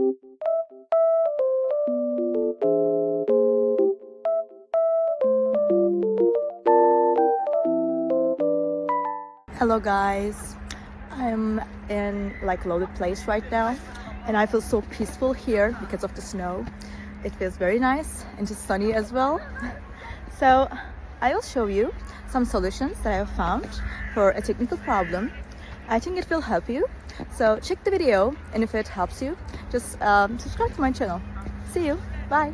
Hello guys, I'm in like loaded place right now and I feel so peaceful here because of the snow. It feels very nice and just sunny as well. So I will show you some solutions that I have found for a technical problem. I think it will help you. So check the video, and if it helps you, just subscribe to my channel. See you. Bye.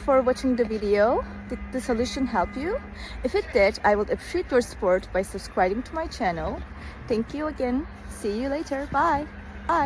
For watching the video. Did the solution help you? If it did, I would appreciate your support by subscribing to my channel. Thank you again. See you later. Bye. Bye.